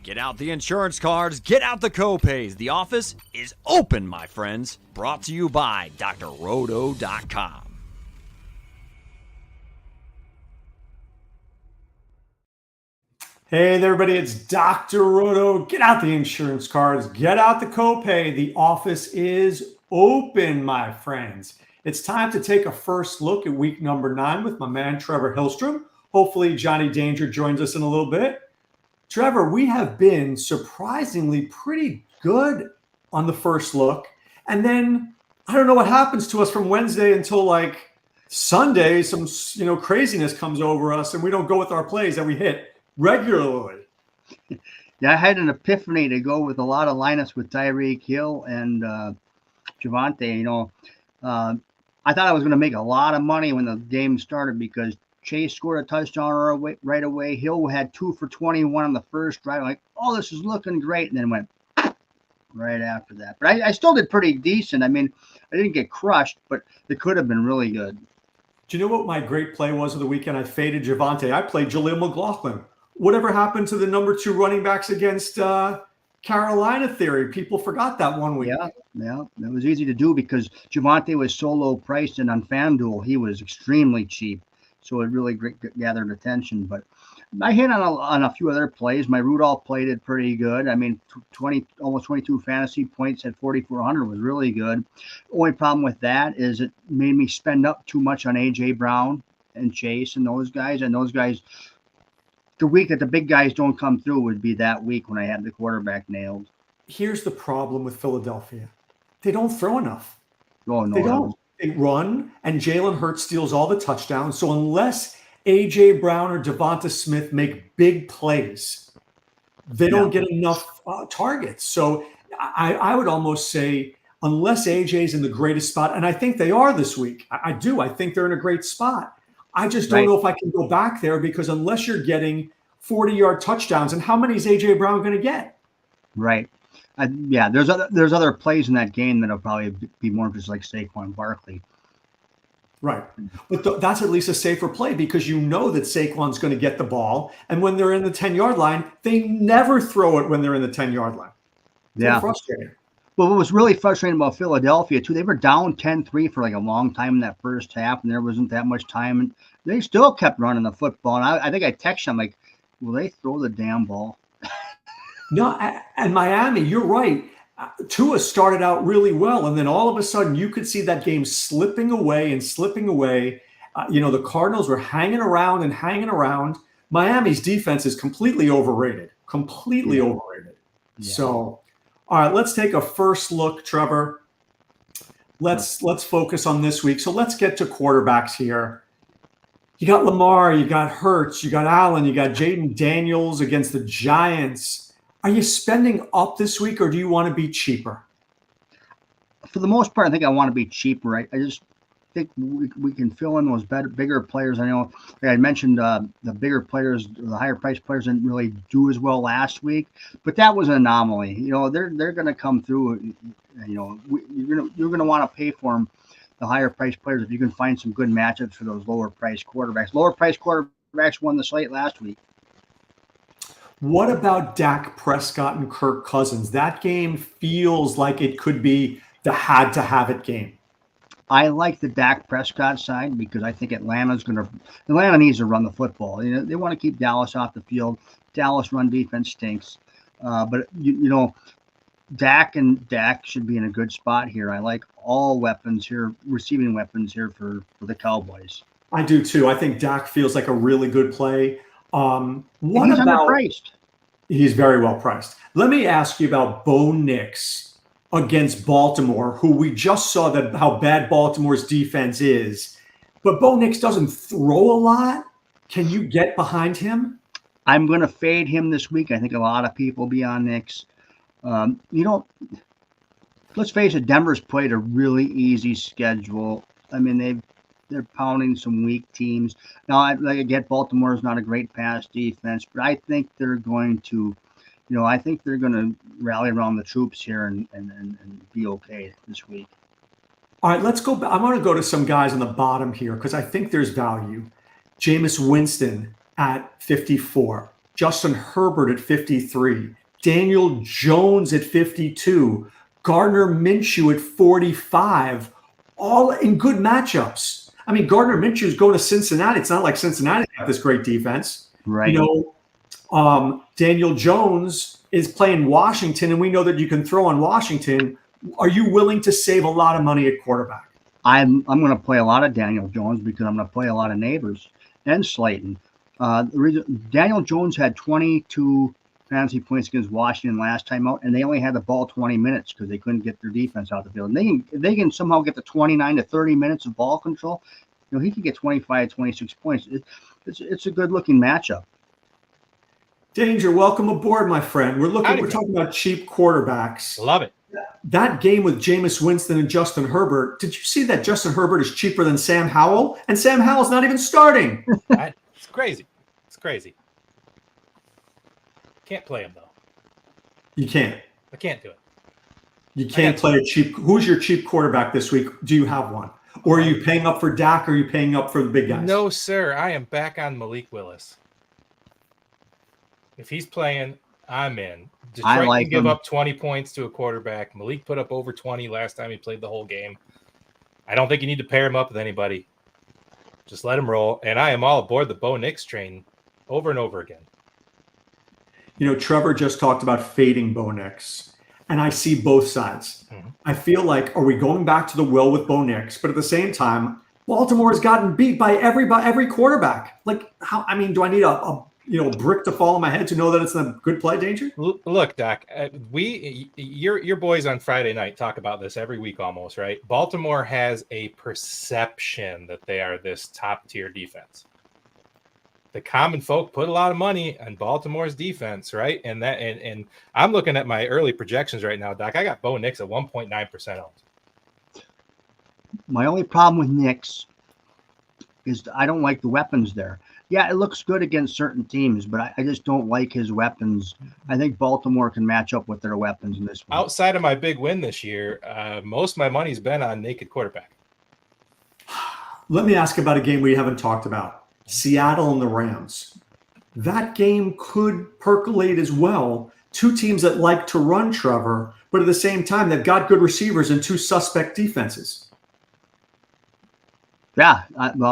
Get out the insurance cards, get out the copays. The office is open, my friends. Brought to you by drroto.com. Hey there, everybody, it's Dr. Roto. Get out the insurance cards, get out the copay. The office is open, my friends. It's time to take a first look at week number 9 with my man, Trevor Hillstrom. Hopefully, Jonny Danger joins us in a little bit. Trevor, we have been surprisingly pretty good on the first look. And then I don't know what happens to us from Wednesday until like Sunday. Some craziness comes over us and we don't go with our plays that we hit regularly. Yeah, I had an epiphany to go with a lot of lineups with Tyreek Hill and Javonte. I thought I was going to make a lot of money when the game started because Chase scored a touchdown right away. Hill had 2 for 21 on the first drive. I'm like, oh, this is looking great. And then went right after that. But I still did pretty decent. I mean, I didn't get crushed, but it could have been really good. Do you know what my great play was of the weekend? I faded Javonte. I played Jaleel McLaughlin. Whatever happened to the number 2 running backs against Carolina theory? People forgot that one week. Yeah, it was easy to do because Javonte was so low priced, and on FanDuel he was extremely cheap, so it really gathered attention. But I hit on a few other plays. My Rudolph play did pretty good. I mean, almost 22 fantasy points at 4,400 was really good. Only problem with that is it made me spend up too much on AJ Brown and Chase and those guys. The week that the big guys don't come through would be that week when I had the quarterback nailed. Here's the problem with Philadelphia. They don't throw enough. Oh, no. They don't. They run, and Jalen Hurts steals all the touchdowns. So unless A.J. Brown or Devonta Smith make big plays, they don't get enough targets. So I would almost say unless A.J.'s in the greatest spot, and I think they are this week. I do. I think they're in a great spot. I just don't know if I can go back there because unless you're getting 40-yard touchdowns, and how many is A.J. Brown going to get? Right. There's other plays in that game that'll probably be more just like Saquon Barkley. Right. But that's at least a safer play because you know that Saquon's going to get the ball. And when they're in the 10-yard line, they never throw it when they're in the 10-yard line. It's frustrating. Well, what was really frustrating about Philadelphia, too, they were down 10-3 for like a long time in that first half, and there wasn't that much time. And they still kept running the football. And I think I texted them, like, will they throw the damn ball? No, and Miami, you're right. Tua started out really well, and then all of a sudden you could see that game slipping away. The Cardinals were hanging around. Miami's defense is completely overrated. Overrated. Yeah. So, all right, let's take a first look, Trevor. Let's focus on this week. So let's get to quarterbacks here. You got Lamar, you got Hurts, you got Allen, you got Jaden Daniels against the Giants. Are you spending up this week, or do you want to be cheaper? For the most part, I think I want to be cheaper. I just think we can fill in those bigger players. I know I mentioned the bigger players, the higher priced players didn't really do as well last week, but that was an anomaly. They're going to come through. You're going to want to pay for them, the higher priced players, if you can find some good matchups for those lower priced quarterbacks. Lower priced quarterbacks won the slate last week. What about Dak Prescott and Kirk Cousins? That game feels like it could be the had-to-have-it game. I like the Dak Prescott side because I think Atlanta needs to run the football. They want to keep Dallas off the field. Dallas run defense stinks. But Dak should be in a good spot here. I like all weapons here, receiving weapons here for the Cowboys. I do too. I think Dak feels like a really good play. He's underpriced. He's very well priced. Let me ask you about Bo Nix against Baltimore, who we just saw how bad Baltimore's defense is. But Bo Nix doesn't throw a lot. Can you get behind him? I'm going to fade him this week. I think a lot of people will be on Nix. Let's face it, Denver's played a really easy schedule. I mean, they're pounding some weak teams. Now, I get Baltimore is not a great pass defense, but I think they're going to, rally around the troops here and be okay this week. All right, let's go. I want to go to some guys on the bottom here because I think there's value. Jameis Winston at 54. Justin Herbert at 53, Daniel Jones at 52, Gardner Minshew at 45, all in good matchups. I mean, Gardner Minshew is going to Cincinnati. It's not like Cincinnati have this great defense. Right. Daniel Jones is playing Washington, and we know that you can throw on Washington. Are you willing to save a lot of money at quarterback? I'm going to play a lot of Daniel Jones because I'm going to play a lot of Neighbors and Slayton. The reason Daniel Jones had 22 fantasy points against Washington last time out, and they only had the ball 20 minutes because they couldn't get their defense out the field. And they can somehow get the 29 to 30 minutes of ball control. He could get 25, 26 points. It's a good-looking matchup. Danger, welcome aboard, my friend. We're talking about cheap quarterbacks. Love it. That game with Jameis Winston and Justin Herbert, did you see that Justin Herbert is cheaper than Sam Howell? And Sam Howell's not even starting. It's crazy. It's crazy. Can't play him, though. You can't. I can't do it. You can't play a cheap. Who's your cheap quarterback this week? Do you have one? Or are you paying up for Dak, or are you paying up for the big guys? No, sir. I am back on Malik Willis. If he's playing, I'm in. Detroit can give up 20 points to a quarterback. Malik put up over 20 last time he played the whole game. I don't think you need to pair him up with anybody. Just let him roll. And I am all aboard the Bo Nix train over and over again. Trevor just talked about fading Bo Nix, and I see both sides. Mm-hmm. I feel like, are we going back to the well with Bo Nix? But at the same time, Baltimore has gotten beat by every quarterback. Like, how? I mean, do I need a brick to fall on my head to know that it's a good play, Danger? Look, Doc, your boys on Friday night talk about this every week almost, right? Baltimore has a perception that they are this top-tier defense. The common folk put a lot of money on Baltimore's defense, right? And I'm looking at my early projections right now, Doc. I got Bo Nix at 1.9% owned. My only problem with Nix is I don't like the weapons there. Yeah, it looks good against certain teams, but I just don't like his weapons. I think Baltimore can match up with their weapons in this one. Outside of my big win this year, most of my money's been on naked quarterback. Let me ask about a game we haven't talked about. Seattle and the Rams. That game could percolate as well. Two teams that like to run, Trevor, but at the same time, they've got good receivers and two suspect defenses. Yeah,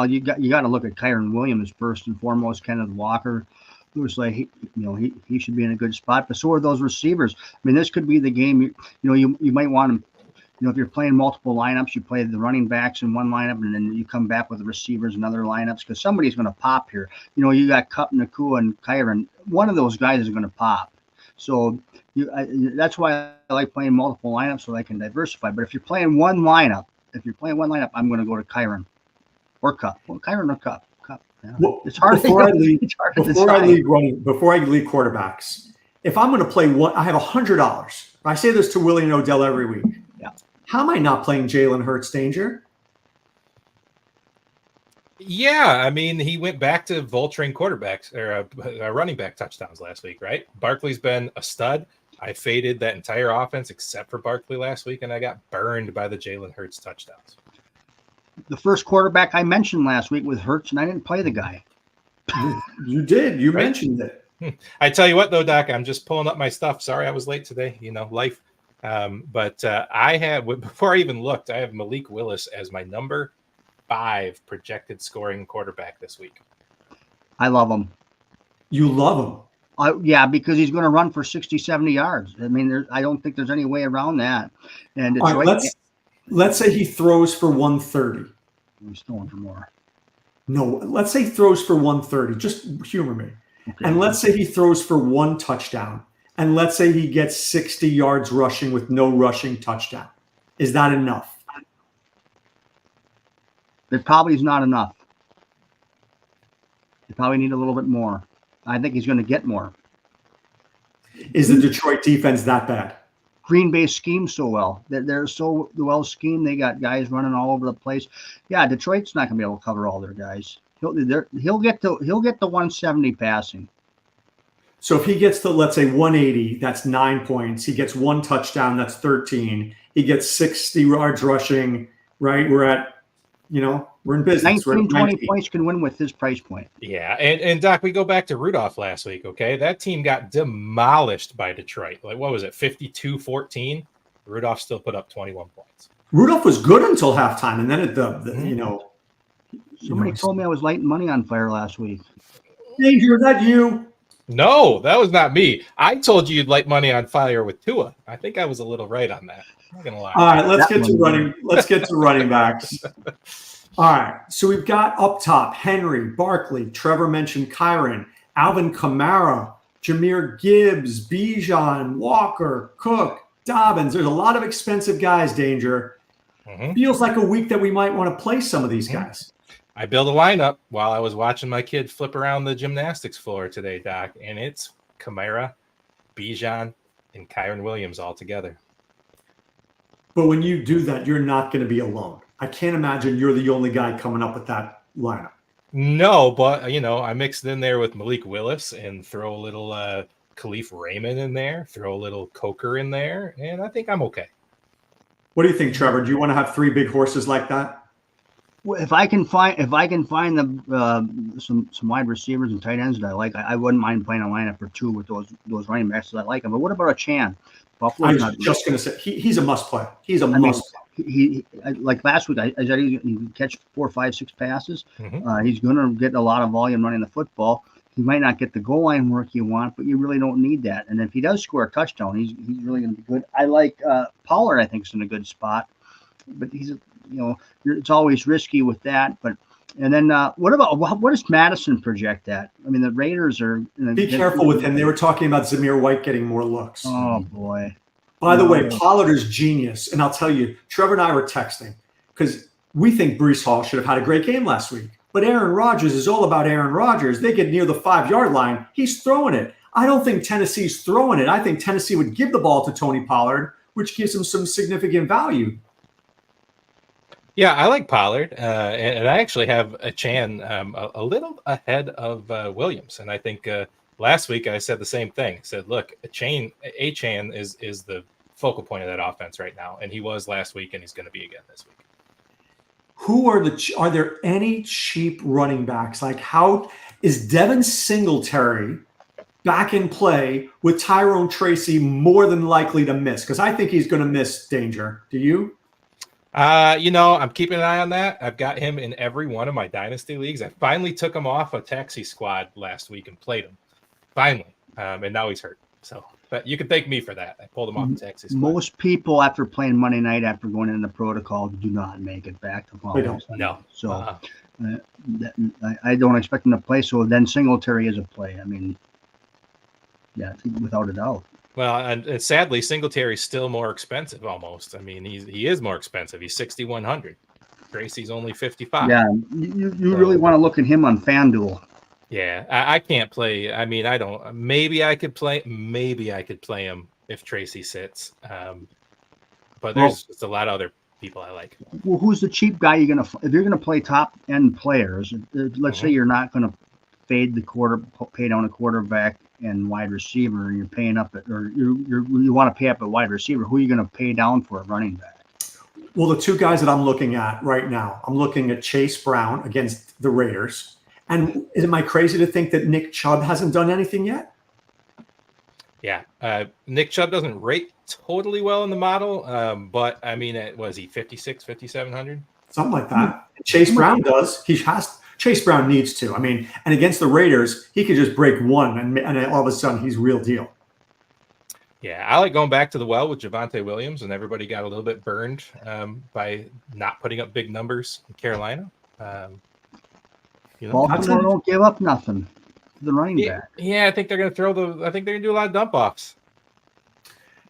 you got to look at Kyron Williams first and foremost. Kenneth Walker, who was like, he should be in a good spot, but so are those receivers. I mean, this could be the game. You might want him. If you're playing multiple lineups, you play the running backs in one lineup, and then you come back with the receivers in other lineups because somebody's going to pop here. You got Kupp, Nakua, and Kyron. One of those guys is going to pop. So that's why I like playing multiple lineups so I can diversify. But if you're playing one lineup, I'm going to go to Kyron or Kupp. Well, Kyron or Kupp. Yeah. Well, it's hard before I leave to quarterbacks. If I'm going to play one, I have $100. I say this to Willie and Odell every week. Yeah. How am I not playing Jalen Hurts, Danger? Yeah, I mean, he went back to vulturing quarterbacks or running back touchdowns last week, right? Barkley's been a stud. I faded that entire offense except for Barkley last week, and I got burned by the Jalen Hurts touchdowns. The first quarterback I mentioned last week was Hurts, and I didn't play the guy. You did. You right? mentioned it. I tell you what, though, Doc, I'm just pulling up my stuff. Sorry I was late today. Life. But I have, before I even looked, I have Malik Willis as my number 5 projected scoring quarterback this week. I love him. You love him? Yeah, because he's going to run for 60, 70 yards. I mean, I don't think there's any way around that. And Detroit, all right, let's say he throws for 130. He's throwing for more. No, let's say he throws for 130. Just humor me. Okay. And let's say he throws for 1 touchdown. And let's say he gets 60 yards rushing with no rushing touchdown. Is that enough? It probably is not enough. You probably need a little bit more. I think he's going to get more. Is the Detroit defense that bad? Green Bay schemes so well. They're so well schemed. They got guys running all over the place. Yeah, Detroit's not going to be able to cover all their guys. He'll get to 170 passing. So if he gets to, let's say, 180, that's 9 points. He gets 1 touchdown, that's 13. He gets 60 yards rushing, right? We're at, We're in business. 19, 20 19. points can win with this price point. Yeah, and Doc, we go back to Rudolph last week, okay? That team got demolished by Detroit. Like, what was it, 52-14? Rudolph still put up 21 points. Rudolph was good until halftime, and then Somebody told me I was lighting money on fire last week. Danger, is that you? No, that was not me. I told you you'd light money on fire with Tua. I think I was a little right on that. I'm not gonna lie. All right, let's get to running backs. All right, so we've got up top Henry, Barkley, Trevor mentioned Kyron, Alvin Kamara, Jahmyr Gibbs, Bijan, Walker, Cook, Dobbins. There's a lot of expensive guys, Danger. Feels like a week that we might want to play some of these guys. I built a lineup while I was watching my kid flip around the gymnastics floor today, Doc, and it's Kamara, Bijan, and Kyron Williams all together. But when you do that, you're not going to be alone. I can't imagine you're the only guy coming up with that lineup. No, but, I mixed it in there with Malik Willis and throw a little Khalif Raymond in there, throw a little Coker in there, and I think I'm okay. What do you think, Trevor? Do you want to have three big horses like that? Well, if I can find the some wide receivers and tight ends that I like, I wouldn't mind playing a lineup or two with those running backs that I like them. But what about a Chan? I was just going to say he's a must play. He's a must play. He like last week. I said he can catch 4, 5, 6 passes. He's going to get a lot of volume running the football. He might not get the goal line work you want, but you really don't need that. And if he does score a touchdown, he's really going to be good. I like Pollard. I think is in a good spot, but he's it's always risky with that. But and then what does Madison project at? I mean, the Raiders are. Be careful with him. They were talking about Zamir White getting more looks. Oh boy. By the way, Pollard is genius. And I'll tell you, Trevor and I were texting because we think Breece Hall should have had a great game last week. But Aaron Rodgers is all about Aaron Rodgers. They get near the 5-yard line, he's throwing it. I don't think Tennessee's throwing it. I think Tennessee would give the ball to Tony Pollard, which gives him some significant value. Yeah, I like Pollard, and I actually have a Chan a little ahead of Williams. And I think last week I said the same thing. I said, look, a Chan is the focal point of that offense right now, and he was last week, and he's going to be again this week. Are there any cheap running backs? Like, how is Devin Singletary back in play with Tyrone Tracy more than likely to miss? Because I think he's going to miss, Danger. Do you? I'm keeping an eye on that. I've got him in every one of my dynasty leagues. I finally took him off a taxi squad last week and played him. Finally. And now he's hurt. So, but you can thank me for that. I pulled him off the taxi squad. Most people after playing Monday night, after going into the protocol, do not make it back to ball. They don't. No. So I don't expect him to play. So then Singletary is a play. I mean, yeah, without a doubt. Well, and sadly, Singletary's still more expensive almost. I mean, he is more expensive. He's $6,100. Tracy's only $55. Yeah, you really want to look at him on FanDuel. Yeah, I can't play. I mean, I don't. Maybe I could play him if Tracy sits. But there's just a lot of other people I like. Well, who's the cheap guy if you're gonna play top end players? Let's say you're not gonna pay down a quarterback and wide receiver, and you're paying up you want to pay up a wide receiver. Who are you going to pay down for a running back? Well, the two guys that I'm looking at right now, I'm looking at Chase Brown against the Raiders. And am I crazy to think that Nick Chubb hasn't done anything yet? Yeah. Nick Chubb doesn't rate totally well in the model, but I mean, was he 56, 5,700? Something like that. Chase Brown does. Chase Brown needs to. I mean, and against the Raiders, he could just break one, and all of a sudden he's real deal. Yeah, I like going back to the well with Javonte Williams, and everybody got a little bit burned by not putting up big numbers in Carolina. Baltimore don't give up nothing to the running back. Yeah, I think they're going to I think they're going to do a lot of dump offs.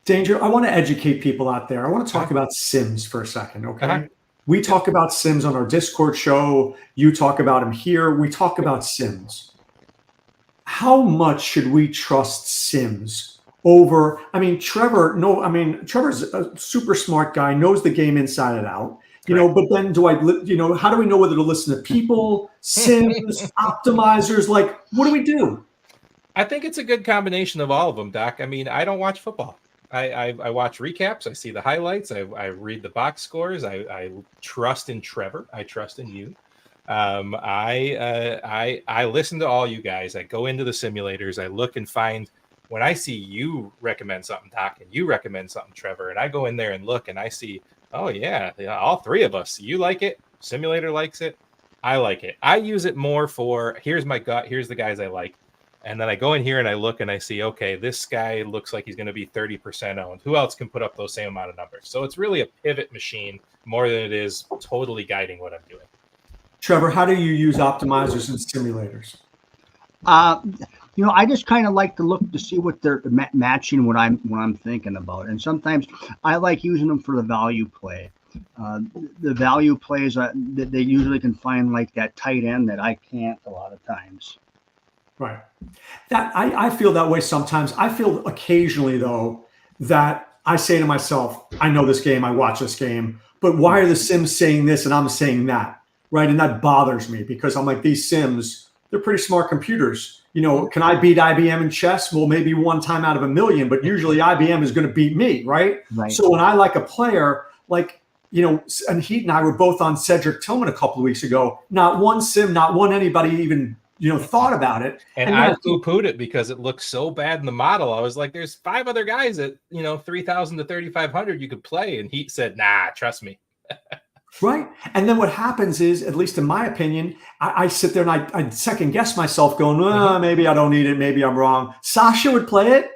Danger, I want to educate people out there. I want to talk about Sims for a second, okay? We talk about Sims on our Discord show. You talk about him here. We talk about Sims. How much should we trust Sims over? I mean, Trevor's a super smart guy, knows the game inside and out. But then how do we know whether to listen to people, Sims, optimizers? Like, what do we do? I think it's a good combination of all of them, Doc. I mean, I don't watch football. I watch recaps. I see the highlights. I read the box scores. I trust in Trevor. I trust in you. I listen to all you guys. I go into the simulators. I look and find when I see you recommend something, Doc, and you recommend something, Trevor, and I go in there and look and I see, oh yeah, all three of us. You like it. Simulator likes it. I like it. I use it more for here's my gut. Here's the guys I like. And then I go in here and I look and I see, okay, this guy looks like he's going to be 30% owned. Who else can put up those same amount of numbers? So it's really a pivot machine more than it is totally guiding what I'm doing. Trevor, how do you use optimizers and simulators? I just kind of like to look to see what they're matching what I'm thinking about, and sometimes I like using them for the value play. The value plays that they usually can find like that tight end that I can't a lot of times. Right. That I feel that way sometimes. I feel occasionally though that I say to myself, I know this game, I watch this game, but why are the Sims saying this and I'm saying that? Right. And that bothers me because I'm like, these Sims, they're pretty smart computers. Can I beat IBM in chess? Well, maybe one time out of a million, but usually IBM is going to beat me. Right. So when I like a player, like, and Heat and I were both on Cedric Tillman a couple of weeks ago, not one Sim, not one anybody even thought about it. And I poo-pooed it because it looked so bad in the model. I was like, there's 5 other guys at, 3,000 to 3,500 you could play. And Heat said, nah, trust me. Right. And then what happens is, at least in my opinion, I sit there and I second guess myself going, maybe I don't need it. Maybe I'm wrong. Sasha would play it.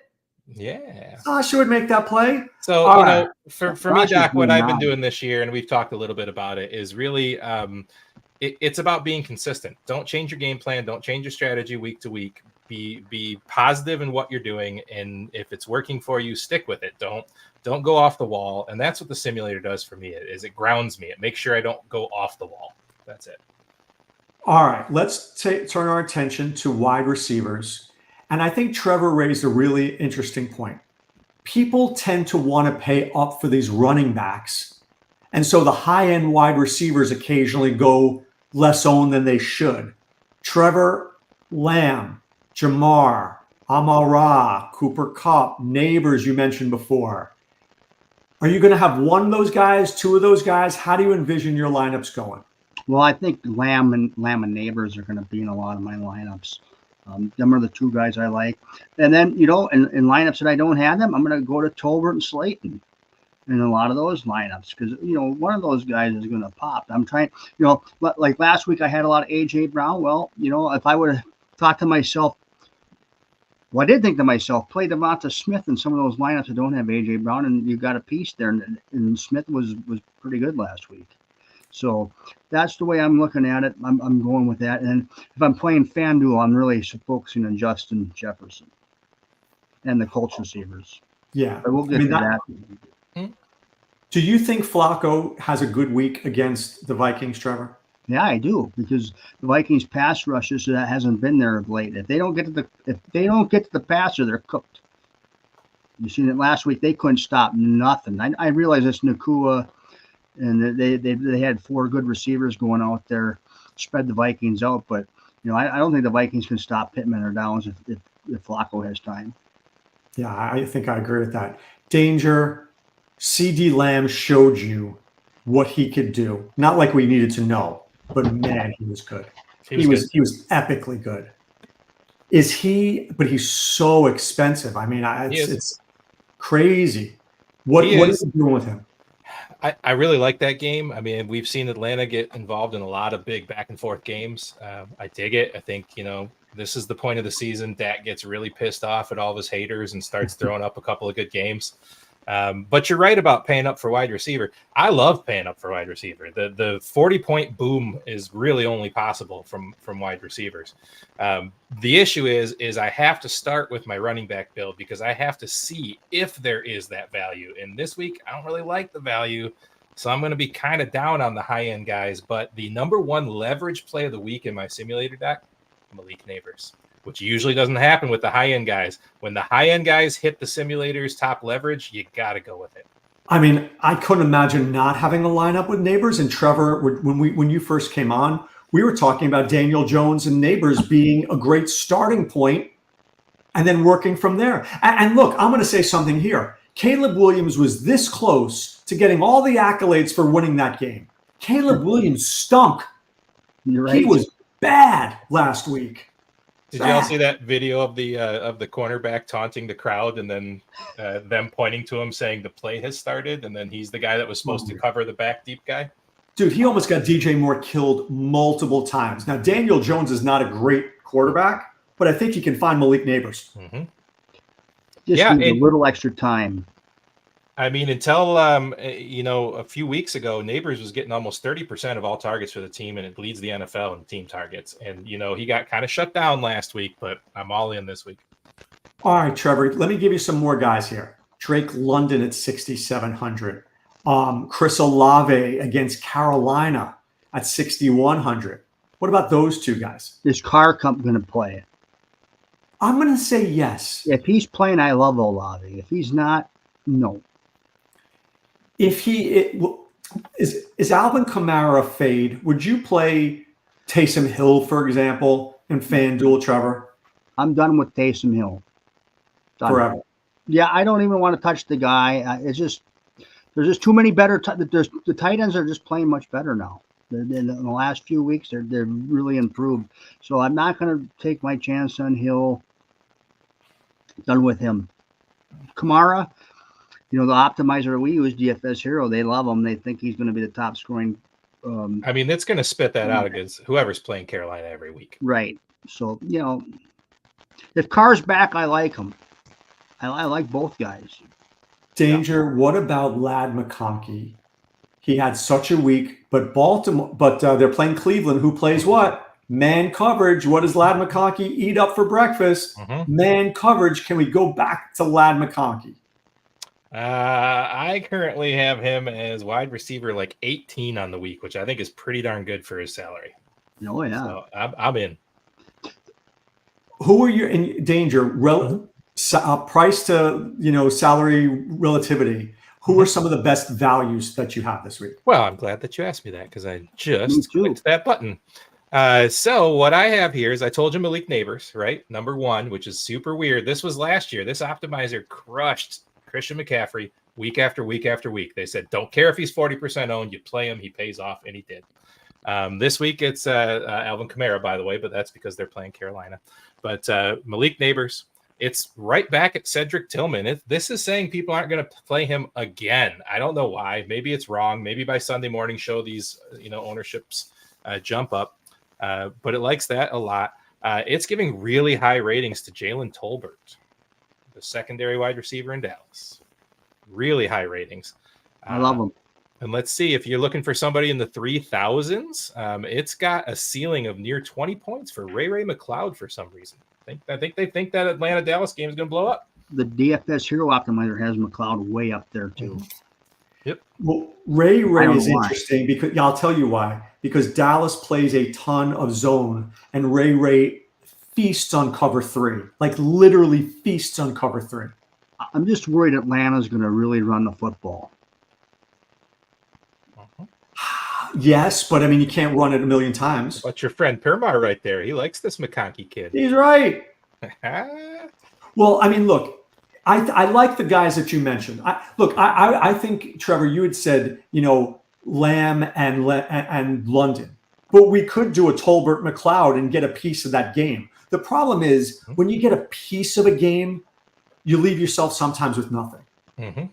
Yeah. Sasha would make that play. So, for me, Doc, what I've been doing this year, and we've talked a little bit about it, is really it's about being consistent. Don't change your game plan. Don't change your strategy week to week. Be positive in what you're doing. And if it's working for you, stick with it. Don't go off the wall. And that's what the simulator does for me is it grounds me. It makes sure I don't go off the wall. That's it. All right. Let's turn our attention to wide receivers. And I think Trevor raised a really interesting point. People tend to want to pay up for these running backs. And so the high-end wide receivers occasionally go less owned than they should. Trevor, Lamb, Jamar, Amon-Ra, Cooper Kupp, Neighbors you mentioned before. Are you going to have one of those guys, 2 of those guys? How do you envision your lineups going? Well, I think Lamb and Neighbors are going to be in a lot of my lineups. Them are the 2 guys I like. And then, in lineups that I don't have them, I'm going to go to Tolbert and Slayton in a lot of those lineups because, one of those guys is going to pop. I'm trying, like last week I had a lot of A.J. Brown. Well, if I would have thought to myself, well, I did think to myself, play Devonta Smith in some of those lineups that don't have A.J. Brown, and you got a piece there. And Smith was pretty good last week. So that's the way I'm looking at it. I'm going with that. And if I'm playing FanDuel, I'm really focusing on Justin Jefferson and the Colts receivers. Yeah. But we'll get to that. Do you think Flacco has a good week against the Vikings, Trevor? Yeah, I do, because the Vikings pass rushes that hasn't been there of late. If they don't get to the passer, they're cooked. You seen it last week; they couldn't stop nothing. I realize it's Nakua, and they had 4 good receivers going out there, spread the Vikings out. But I don't think the Vikings can stop Pittman or Downs if Flacco has time. Yeah, I think I agree with that. Danger, CD Lamb showed you what he could do. Not like we needed to know. But man, he was good. He was epically good. But he's so expensive. I mean, it's crazy. What is he doing with him? I really like that game. I mean, we've seen Atlanta get involved in a lot of big back and forth games. I dig it. I think, this is the point of the season. Dak gets really pissed off at all of his haters and starts throwing up a couple of good games. But you're right about paying up for wide receiver. I love paying up for wide receiver. The 40-point boom is really only possible from wide receivers. The issue is I have to start with my running back build because I have to see if there is that value. And this week, I don't really like the value. So I'm going to be kind of down on the high-end guys. But the number 1 leverage play of the week in my simulator deck, Malik Neighbors, which usually doesn't happen with the high-end guys. When the high-end guys hit the simulator's top leverage, you got to go with it. I mean, I couldn't imagine not having a lineup with Neighbors. And Trevor, when you first came on, we were talking about Daniel Jones and Neighbors being a great starting point and then working from there. And look, I'm going to say something here. Caleb Williams was this close to getting all the accolades for winning that game. Caleb Williams stunk. You're right. He was bad last week. Did you all see that video of the cornerback taunting the crowd and then them pointing to him saying the play has started, and then he's the guy that was supposed to cover the back deep guy? Dude, he almost got DJ Moore killed multiple times. Now, Daniel Jones is not a great quarterback, but I think he can find Malik Neighbors. Mm-hmm. Just need a little extra time. I mean, until a few weeks ago, Neighbors was getting almost 30% of all targets for the team, and it leads the NFL in team targets. And he got kind of shut down last week, but I'm all in this week. All right, Trevor, let me give you some more guys here. Drake London at 6,700. Chris Olave against Carolina at 6,100. What about those two guys? Is Carr going to play? I'm going to say yes. If he's playing, I love Olave. If he's not, no. If he is Alvin Kamara a fade, would you play Taysom Hill, for example, in FanDuel, Trevor? I'm done with Taysom Hill. Done. Forever. Yeah, I don't even want to touch the guy. There's just too many better. The tight ends are just playing much better now. In the last few weeks, they're really improved. So I'm not going to take my chance on Hill. Done with him. Kamara, the optimizer we use, DFS Hero, they love him. They think he's going to be the top scoring. It's going to spit that out against whoever's playing Carolina every week. Right. So, if Carr's back, I like him. I like both guys. Danger. Yeah. What about Ladd McConkey? He had such a week, but they're playing Cleveland, who plays what? Man coverage. What does Ladd McConkey eat up for breakfast? Mm-hmm. Man coverage. Can we go back to Ladd McConkey? I currently have him as wide receiver 18 on the week, which I think is pretty darn good for his salary. Oh, yeah. So I'm in. Who are you in Danger? Price to salary relativity. Who are some of the best values that you have this week? Well, I'm glad that you asked me that because I just clicked that button. So what I have here is I told you Malik Neighbors, right? Number one, which is super weird. This was last year. This optimizer crushed Christian McCaffrey week after week after week. They said, don't care if he's 40% owned. You play him. He pays off, and he did. This week it's Alvin Kamara, by the way, but that's because they're playing Carolina. But Malik Neighbors, it's right back at Cedric Tillman. This is saying people aren't going to play him again. I don't know why. Maybe it's wrong. Maybe by Sunday morning show these ownerships jump up. But it likes that a lot. It's giving really high ratings to Jalen Tolbert, the secondary wide receiver in Dallas. Really high ratings. I love him. And let's see, if you're looking for somebody in the 3,000s, it's got a ceiling of near 20 points for Ray McLeod for some reason. I think they think that Atlanta-Dallas game is going to blow up. The DFS Hero Optimizer has McLeod way up there, too. Yep. Well, Ray is interesting because I'll tell you why. Because Dallas plays a ton of zone, and Ray feasts on cover 3, literally feasts on cover 3. I'm just worried Atlanta's going to really run the football. Yes, but you can't run it a million times. But your friend Permar right there, he likes this McConkey kid. He's right. Well, look, I like the guys that you mentioned. I think, Trevor, you had said, Lamb and London, but we could do a Tolbert McLeod and get a piece of that game. The problem is when you get a piece of a game, you leave yourself sometimes with nothing. Mm-hmm.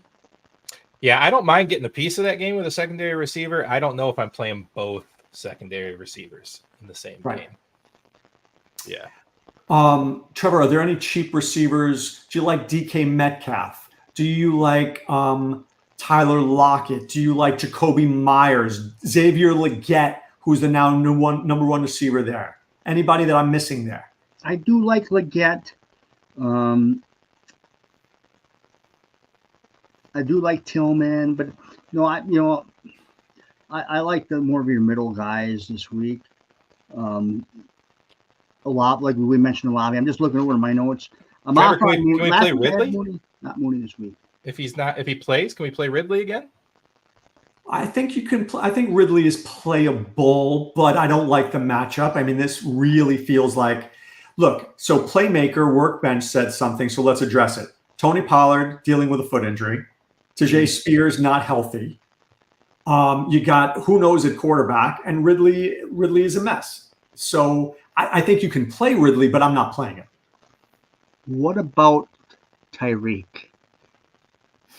Yeah, I don't mind getting a piece of that game with a secondary receiver. I don't know if I'm playing both secondary receivers in the same game. Yeah. Trevor, are there any cheap receivers? Do you like DK Metcalf? Do you like Tyler Lockett? Do you like Jacoby Myers? Xavier Legette, who's the now number one receiver there? Anybody that I'm missing there? I do like Legette. I do like Tillman, but I like the more of your middle guys this week. A lot, like we mentioned, Olave. I'm just looking over my notes. Trevor, can we play Ridley? Not Mooney this week. If he plays, can we play Ridley again? I think you can. I think Ridley is playable, but I don't like the matchup. This really feels like. Look, so Playmaker Workbench said something, so let's address it. Tony Pollard dealing with a foot injury. Tajay Spears not healthy. You got who knows at quarterback, and Ridley is a mess. So I think you can play Ridley, but I'm not playing him. What about Tyreek?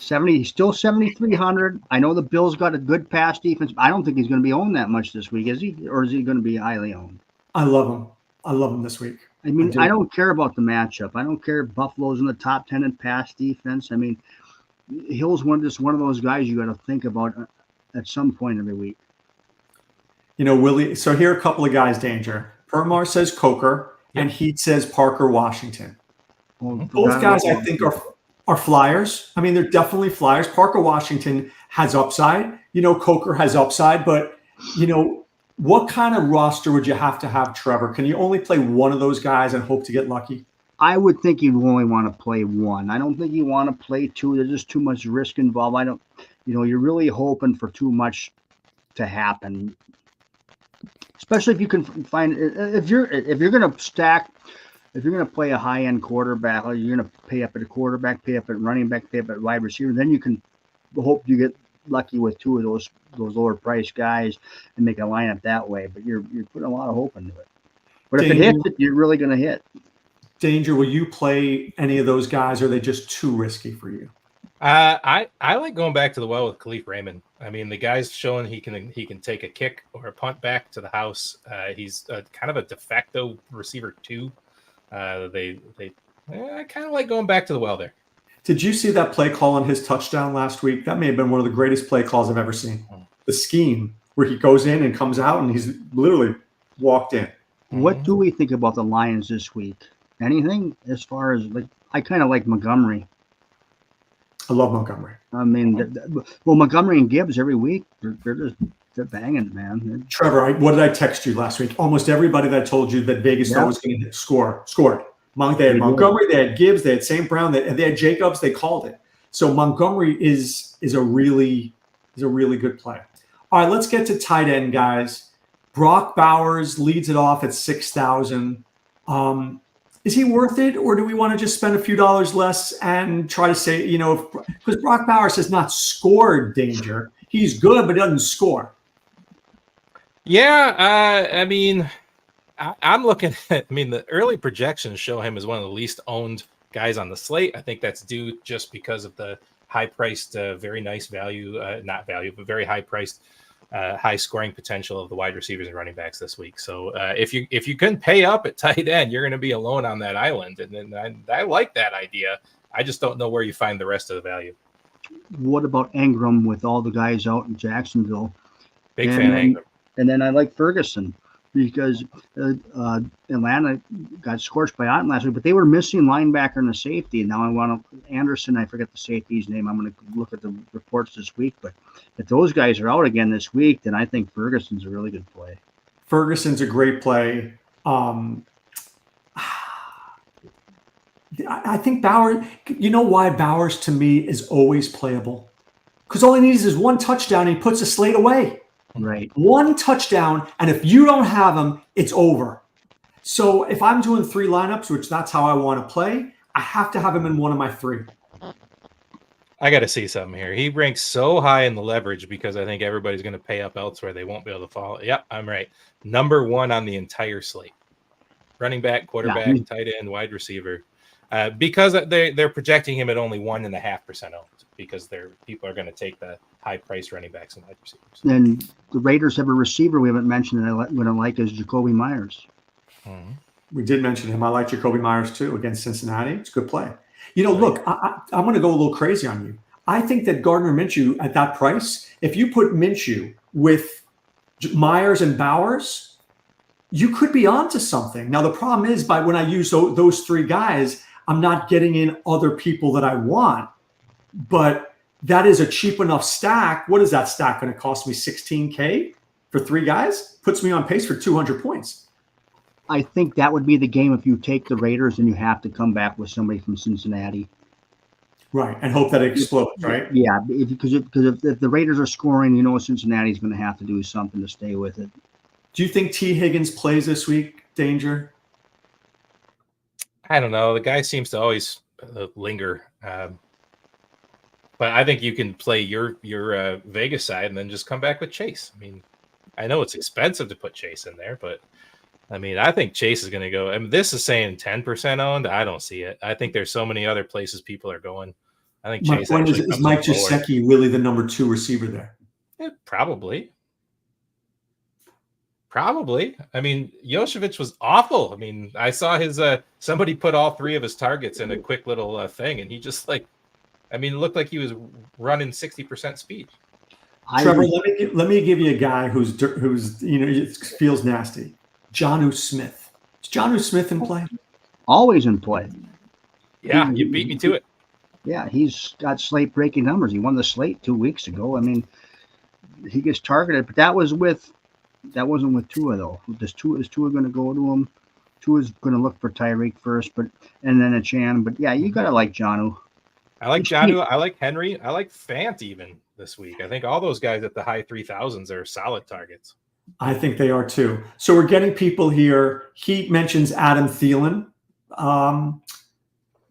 He's still 7,300. I know the Bills got a good pass defense. But I don't think he's going to be owned that much this week, is he? Or is he going to be highly owned? I love him. I love him this week. I mean, I don't care about the matchup. I don't care if Buffalo's in the top 10 in pass defense. I mean, Hill's one of those guys you got to think about at some point every week. Willie. So here are a couple of guys, Danger. Permar says Coker, and Heat says Parker Washington. Well, both guys, I think, are flyers. I mean, they're definitely flyers. Parker Washington has upside. Coker has upside, but what kind of roster would you have to have, Trevor? Can you only play one of those guys and hope to get lucky? I would think you'd only want to play one. I don't think you want to play two. There's just too much risk involved. You're really hoping for too much to happen. Especially if you can find, if you're going to stack, if you're going to play a high-end quarterback, or you're going to pay up at a quarterback, pay up at running back, pay up at wide receiver, then you can hope you get lucky with two of those lower price guys and make a lineup that way. But you're putting a lot of hope into it. But if it hits, you're really going to hit. Danger, will you play any of those guys, or are they just too risky for you? I like going back to the well with Khalif Raymond. I mean, the guy's showing he can take a kick or a punt back to the house. He's kind of a de facto receiver too. I kind of like going back to the well there. Did you see that play call on his touchdown last week? That may have been one of the greatest play calls I've ever seen. The scheme where he goes in and comes out, and he's literally walked in. What do we think about the Lions this week? Anything as far as I kind of like Montgomery. I love Montgomery. I mean, Montgomery and Gibbs every week, they're banging, man. Trevor, what did I text you last week? Almost everybody that I told you that Vegas thought was going to scored. They had Montgomery, they had Gibbs, they had St. Brown, they had Jacobs. They called it. So Montgomery is a really good play. All right, let's get to tight end, guys. Brock Bowers leads it off at 6,000. Is he worth it, or do we want to just spend a few dollars less and try to say, because Brock Bowers has not scored, Danger. He's good, but he doesn't score. Yeah, I mean, I'm looking at, the early projections show him as one of the least owned guys on the slate. I think that's due just because of the high-priced, very nice value, not value, but very high-priced, high scoring potential of the wide receivers and running backs this week. So if you can pay up at tight end, you're going to be alone on that island. And then I like that idea. I just don't know where you find the rest of the value. What about Ingram with all the guys out in Jacksonville? Big fan of Ingram. And then I like Ferguson because Atlanta got scorched by Otten last week, but they were missing linebacker and a safety. And now I want Anderson. I forget the safety's name. I'm going to look at the reports this week. But if those guys are out again this week, then I think Ferguson's a really good play. Ferguson's a great play. I think Bowers, you know why Bowers to me is always playable? Because all he needs is one touchdown and he puts a slate away. Right. One touchdown, and if you don't have him, it's over. So if I'm doing 3 lineups, which that's how I want to play, I have to have him in one of my 3. I got to see something here. He ranks so high in the leverage because I think everybody's going to pay up elsewhere. They won't be able to follow. Yep, I'm right. Number 1 on the entire slate. Running back, quarterback, tight end, wide receiver. Because they're projecting him at only 1.5% owned because people are going to take the high-priced running backs and wide receivers. And the Raiders have a receiver we haven't mentioned that what I like is Jacoby Myers. Mm-hmm. We did mention him. I like Jacoby Myers too against Cincinnati. It's a good play. Look, I'm going to go a little crazy on you. I think that Gardner Minshew at that price, if you put Minshew with Myers and Bowers, you could be onto something. Now, the problem is when I use those 3 guys, I'm not getting in other people that I want, but that is a cheap enough stack. What is that stack going to cost me? $16K for 3 guys? Puts me on pace for 200 points. I think that would be the game if you take the Raiders and you have to come back with somebody from Cincinnati. Right, and hope that it explodes, right? Yeah, because if the Raiders are scoring, Cincinnati's going to have to do something to stay with it. Do you think T. Higgins plays this week, Danger? I don't know. The guy seems to always linger. But I think you can play your Vegas side and then just come back with Chase. I mean, I know it's expensive to put Chase in there, but I mean, I think Chase is going to go. I mean, this is saying 10% owned. I don't see it. I think there's so many other places people are going. I think My Chase point actually is Mike Gesicki really the number 2 receiver there? Yeah, probably. Probably. I mean, Yoshevich was awful. I mean, I saw his somebody put all 3 of his targets in a quick little thing, and he just it looked like he was running 60% speed. Trevor, let me give you a guy who's it feels nasty. Jonnu Smith. Is Jonnu Smith in play? Always in play. Yeah, you beat me to it. Yeah, he's got slate breaking numbers. He won the slate 2 weeks ago. I mean, he gets targeted, but that wasn't with Tua though. Is Tua going to go to him? Tua's going to look for Tyreek first, and then a Chan. But yeah, you got to like Jonnu. I like Jonnu. I like Henry. I like Fant even this week. I think all those guys at the high 3,000s are solid targets. I think they are too. So we're getting people here. He mentions Adam Thielen.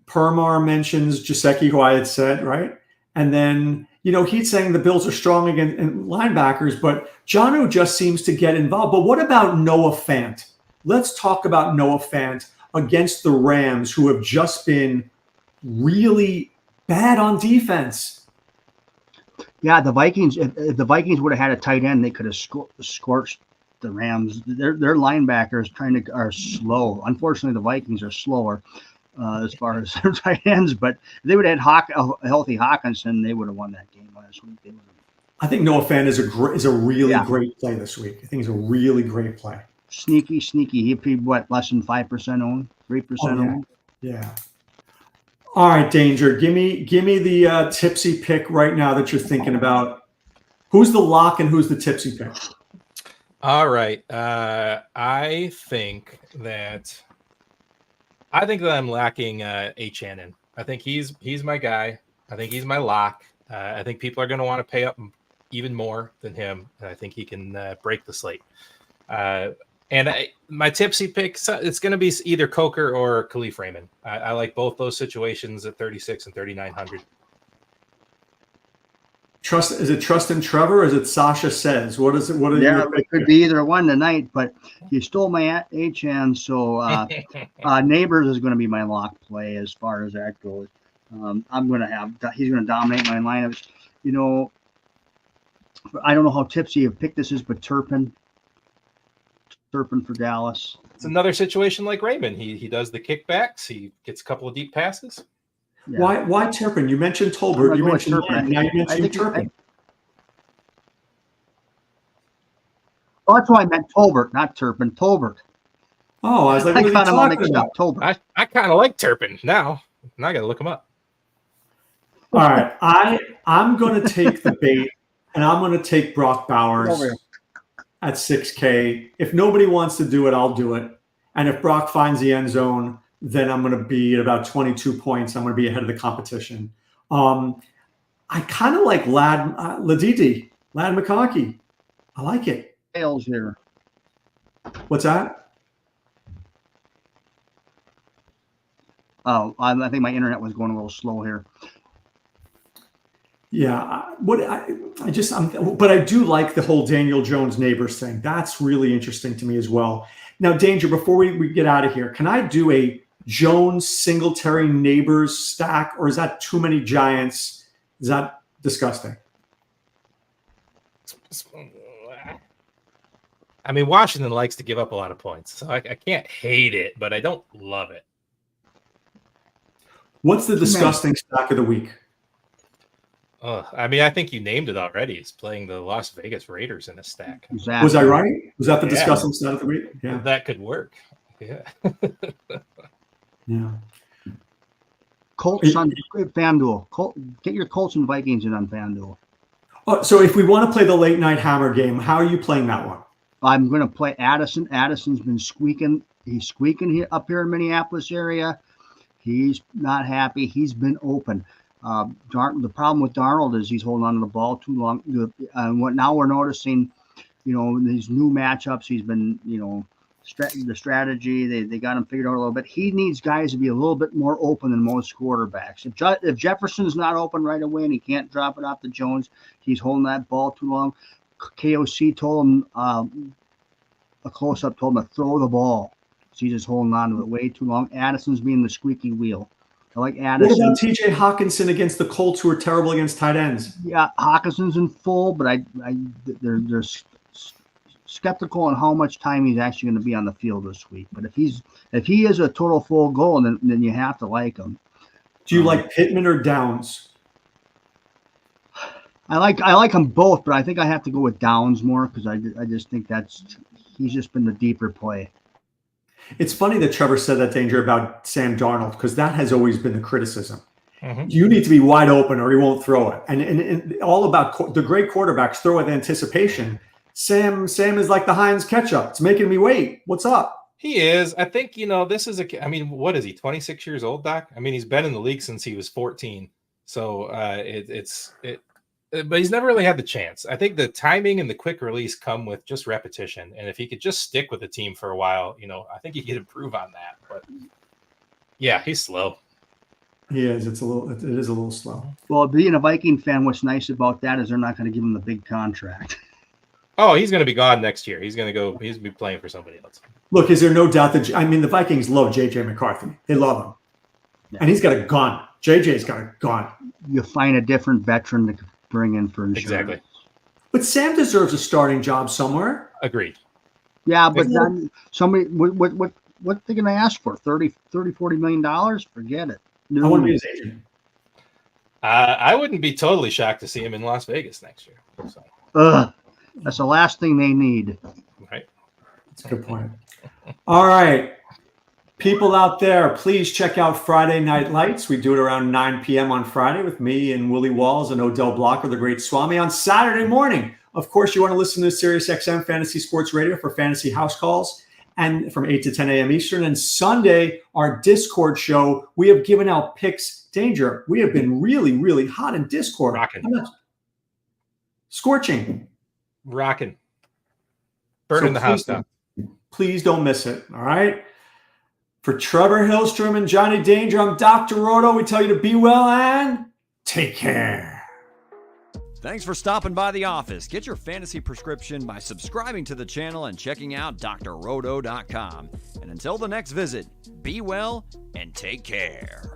Permar mentions Gesicki, who I had said, right? And then, he's saying the Bills are strong against linebackers, but Jonnu just seems to get involved. But what about Noah Fant? Let's talk about Noah Fant against the Rams, who have just been really bad on defense. Yeah, the Vikings. If the Vikings would have had a tight end, they could have scorched the Rams. Their linebackers are slow. Unfortunately, the Vikings are slower as far as their tight ends. But if they would have had a healthy Hawkinson, they would have won that game last week. I think Noah Fant is a really great play this week. I think he's a really great play. Sneaky. He paid less than 5% owned, 3% owned. Yeah. All right, Danger. Give me the tipsy pick right now that you're thinking about. Who's the lock and who's the tipsy pick? All right. I think that I'm lacking H-Shannon. I think he's my guy. I think he's my lock. I think people are going to want to pay up even more than him, and I think he can break the slate. My tipsy pick, it's going to be either Coker or Khalif Raymond. I like both those situations at 36 and 3,900. Is it Trust in Trevor or is it Sasha Says? What is it? It could be either one tonight, but you stole my HN, so Neighbors is going to be my lock play as far as that goes. He's going to dominate my lineups. I don't know how tipsy a pick this is, but Turpin for Dallas. It's another situation like Raymond. He does the kickbacks. He gets a couple of deep passes. Yeah. Why Turpin? You mentioned Tolbert. You mentioned Turpin. Now you mentioned Turpin. That's why I meant Tolbert, not Turpin. Tolbert. Oh, I was like, what are you talking about? Tolbert. I kind of like Turpin now. Now I got to look him up. All right. I'm going to take the bait, and I'm going to take Brock Bowers at 6K. If nobody wants to do it, I'll do it. And if Brock finds the end zone, then I'm going to be at about 22 points. I'm going to be ahead of the competition. I kind of like Lad McConkey. I like it. Tails here. What's that? Oh, I think my internet was going a little slow here. Yeah, but I do like the whole Daniel Jones Neighbors thing. That's really interesting to me as well. Now, Danger, before we get out of here, can I do a Jones Singletary Neighbors stack, or is that too many Giants? Is that disgusting? I mean, Washington likes to give up a lot of points, so I can't hate it, but I don't love it. What's the disgusting stack of the week? I mean, I think you named it already. It's playing the Las Vegas Raiders in a stack. Exactly. Was I right? Was that the disgusting stack of the week? Yeah. That could work. Yeah. Yeah. Colts on FanDuel. Get your Colts and Vikings in on FanDuel. Oh, so if we want to play the late night hammer game, how are you playing that one? I'm going to play Addison. Addison's been squeaking. He's squeaking up here in Minneapolis area. He's not happy. He's been open. The problem with Darnold is he's holding on to the ball too long. Now we're noticing, these new matchups. He's been, the strategy. They got him figured out a little bit. He needs guys to be a little bit more open than most quarterbacks. If Jefferson's not open right away and he can't drop it off to Jones, he's holding that ball too long. KOC told him, a close-up told him to throw the ball. So he's just holding on to it way too long. Addison's being the squeaky wheel. I like Addison. What about TJ Hawkinson against the Colts, who are terrible against tight ends? Yeah, Hawkinson's in full, but they're skeptical on how much time he's actually going to be on the field this week. But if he is a total full goal, then you have to like him. Do you like Pittman or Downs? I like them both, but I think I have to go with Downs more because I just think he's just been the deeper play. It's funny that Trevor said that, Danger, about Sam Darnold, because that has always been the criticism. Mm-hmm. You need to be wide open or he won't throw it. And all about the great quarterbacks throw with anticipation. Sam is like the Heinz ketchup. It's making me wait. What's up? He is. I think, this is what is he, 26 years old, Doc? I mean, he's been in the league since he was 14. So but he's never really had the chance. I think the timing and the quick release come with just repetition. And if he could just stick with the team for a while, I think he could improve on that. But yeah, he's slow. He is. It is a little slow. Well, being a Viking fan, what's nice about that is they're not going to give him the big contract. Oh, he's going to be gone next year. He's going to be playing for somebody else. Look, is there no doubt that, the Vikings love J.J. McCarthy. They love him. Yeah. And he's got a gun. J.J.'s got a gun. You find a different veteran to bring in for insurance. Exactly. But Sam deserves a starting job somewhere. Agreed. Yeah, but then somebody, what they going to ask for? $40 million? Forget it. No. I want to be his agent. I wouldn't be totally shocked to see him in Las Vegas next year. So. That's the last thing they need. Right. That's a good point. All right. People out there, please check out Friday Night Lights. We do it around 9 p.m. on Friday with me and Willie Walls and Odell Blocker, the great Swami. On Saturday morning, of course, you want to listen to SiriusXM Fantasy Sports Radio for fantasy house calls, and from 8 to 10 a.m. Eastern. And Sunday, our Discord show, we have given out picks. Danger, we have been really, really hot in Discord. Rocking. Scorching. Rocking. Burning the house down. Please don't miss it. All right. For Trevor Hillstrom and Jonny Danger, I'm Dr. Roto. We tell you to be well and take care. Thanks for stopping by the office. Get your fantasy prescription by subscribing to the channel and checking out drroto.com. And until the next visit, be well and take care.